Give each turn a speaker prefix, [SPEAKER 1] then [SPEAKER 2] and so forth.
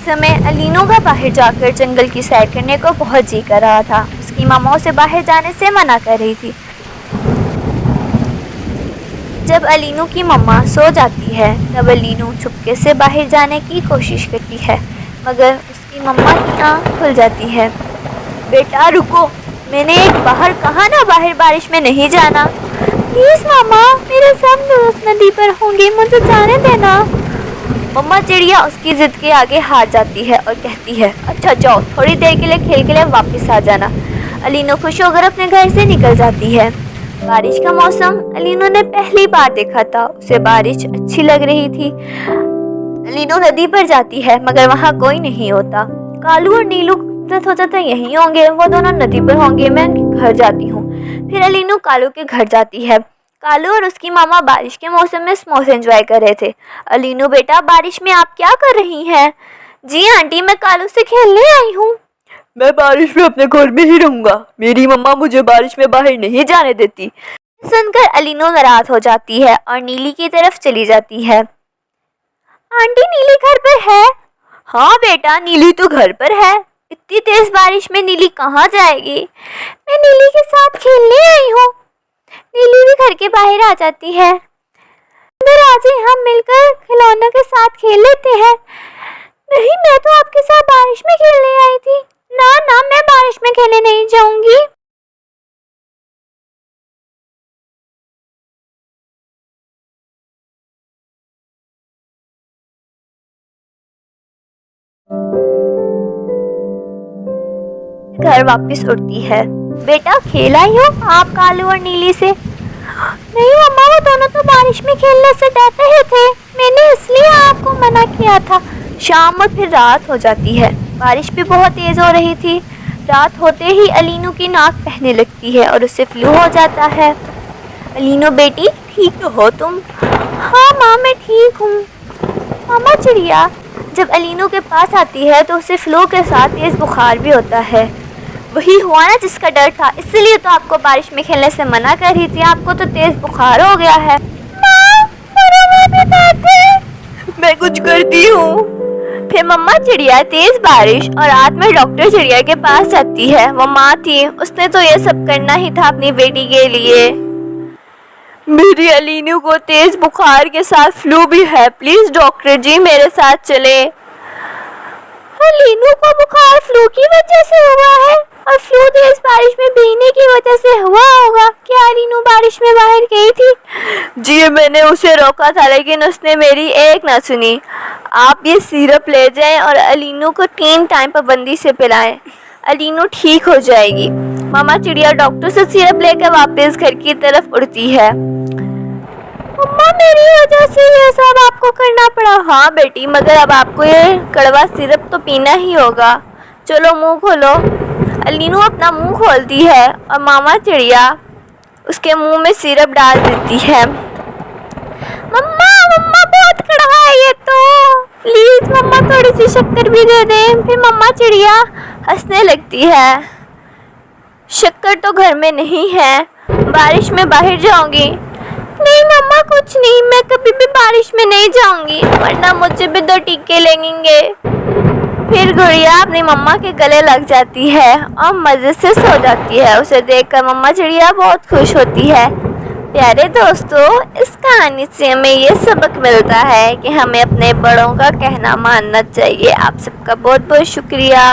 [SPEAKER 1] समय अलीनो का बाहर जाकर जंगल की सैर करने को बहुत जी कर रहा था। उसकी मामा उसे बाहर जाने से मना कर रही थी। जब अलीनो की मम्मा सो जाती है तब अलीनो चुपके से बाहर जाने की कोशिश करती है, मगर उसकी मम्मा की आँख खुल जाती है। बेटा रुको, मैंने एक बाहर कहा ना बाहर बारिश में नहीं जाना। प्लीज मामा, मेरे सब दोस्त नदी पर होंगे, मुझे जाने देना। मम्मा चिड़िया उसकी जिद के आगे हार जाती है और कहती है, अच्छा जाओ, थोड़ी देर के लिए खेल के लिए वापस आ जाना। अलीनो खुश होकर अपने घर से निकल जाती है। बारिश का मौसम अलीनो ने पहली बार देखा था। उसे बारिश अच्छी लग रही थी। अलीनो नदी पर जाती है मगर वहाँ कोई नहीं होता। कालू और नीलू सोचा था यहीं होंगे, वो दोनों नदी पर होंगे, मैं उनके घर जाती हूँ। फिर अलीनो कालू के घर जाती है। कालू और उसकी मामा बारिश के मौसम में स्मोस एंजॉय कर रहे थे। अलीनो बेटा, बारिश में आप क्या कर रही हैं? जी आंटी, मैं कालू से खेलने आई हूँ।
[SPEAKER 2] मैं बारिश में अपने घर में ही रहूंगा, मेरी मम्मा मुझे बारिश में बाहर नहीं जाने देती।
[SPEAKER 1] सुनकर अलीनो नाराज हो जाती है और नीली की तरफ चली जाती है। आंटी, नीली घर पर है?
[SPEAKER 2] हाँ बेटा, नीली तो घर पर है।
[SPEAKER 1] इतनी तेज बारिश में नीली कहाँ जाएगी? मैं नीली के साथ खेलने आई हूँ। नीली भी घर के बाहर आ जाती है। अंदर आ जाइए, हम मिलकर खिलौनों के साथ खेल लेते हैं। नहीं, मैं तो आपके साथ बारिश में खेलने आई थी। ना ना, मैं बारिश में खेलने नहीं जाऊंगी। घर वापस उड़ती है। बेटा, खेल आई हो आप कालू और नीली से? नहीं मम्मा, वो दोनों तो बारिश में खेलने से डर रहे थे, मैंने इसलिए आपको मना किया था। शाम और फिर रात हो जाती है। बारिश भी बहुत तेज हो रही थी। रात होते ही अलीनो की नाक बहने लगती है और उससे फ्लू हो जाता है। अलीनो बेटी, ठीक तो हो तुम? हाँ माँ, मैं ठीक हूँ। मामा चिड़िया जब अलीनो के पास आती है तो उसे फ्लू के साथ तेज बुखार भी होता है। वही हुआ ना जिसका डर था, इसलिए तो आपको बारिश में खेलने से मना कर रही थी। आपको तो तेज बुखार हो गया है।
[SPEAKER 2] मैं कुछ करती हूँ।
[SPEAKER 1] फिर मम्मा चिड़िया तेज बारिश और रात में डॉक्टर चिड़िया के पास जाती है। वो माँ थी, उसने तो ये सब करना ही था अपनी बेटी के लिए।
[SPEAKER 2] मेरी अलीनो को तेज बुखार के साथ फ्लू भी है, प्लीज डॉक्टर जी मेरे साथ चले।
[SPEAKER 1] अलीनो को बुखार फ्लू की वजह से हुआ है और फ्लू तेज बारिश में भीगने की वजह से हुआ होगा। क्या अलीनो बारिश में बाहर गई थी?
[SPEAKER 2] जी, मैंने उसे रोका था लेकिन उसने मेरी एक ना सुनी। आप ये सिरप ले जाएं और अलीनो को 3 टाइम पाबंदी से पिलाएं। अलीनो ठीक हो जाएगी। मामा चिड़िया डॉक्टर से सिरप लेकर वापस घर की तरफ उड़ती है।
[SPEAKER 1] मम्मा, मेरी वजह से ये सब आपको करना पड़ा।
[SPEAKER 2] हाँ बेटी, मगर अब आपको ये कड़वा सिरप तो पीना ही होगा। चलो मुंह खोलो। अलीनो अपना मुंह खोलती है और मामा चिड़िया उसके मुंह में सिरप डाल देती है।
[SPEAKER 1] मम्मा मम्मा, बहुत कड़वा है ये तो, प्लीज मम्मा थोड़ी सी शक्कर भी दे दें। फिर मम्मा चिड़िया
[SPEAKER 2] हंसने लगती है। शक्कर तो घर में नहीं है, बारिश में बाहर जाओगी?
[SPEAKER 1] नहीं मम्मा, कुछ नहीं, मैं कभी भी बारिश में नहीं जाऊंगी,
[SPEAKER 2] वरना मुझे भी 2 टीके लगेंगे। फिर गुड़िया अपनी मम्मा के गले लग जाती है और मज़े से सो जाती है। उसे देखकर मम्मा चिड़िया बहुत खुश होती है। प्यारे दोस्तों, इस कहानी से हमें ये सबक मिलता है कि हमें अपने बड़ों का कहना मानना चाहिए। आप सबका बहुत बहुत शुक्रिया।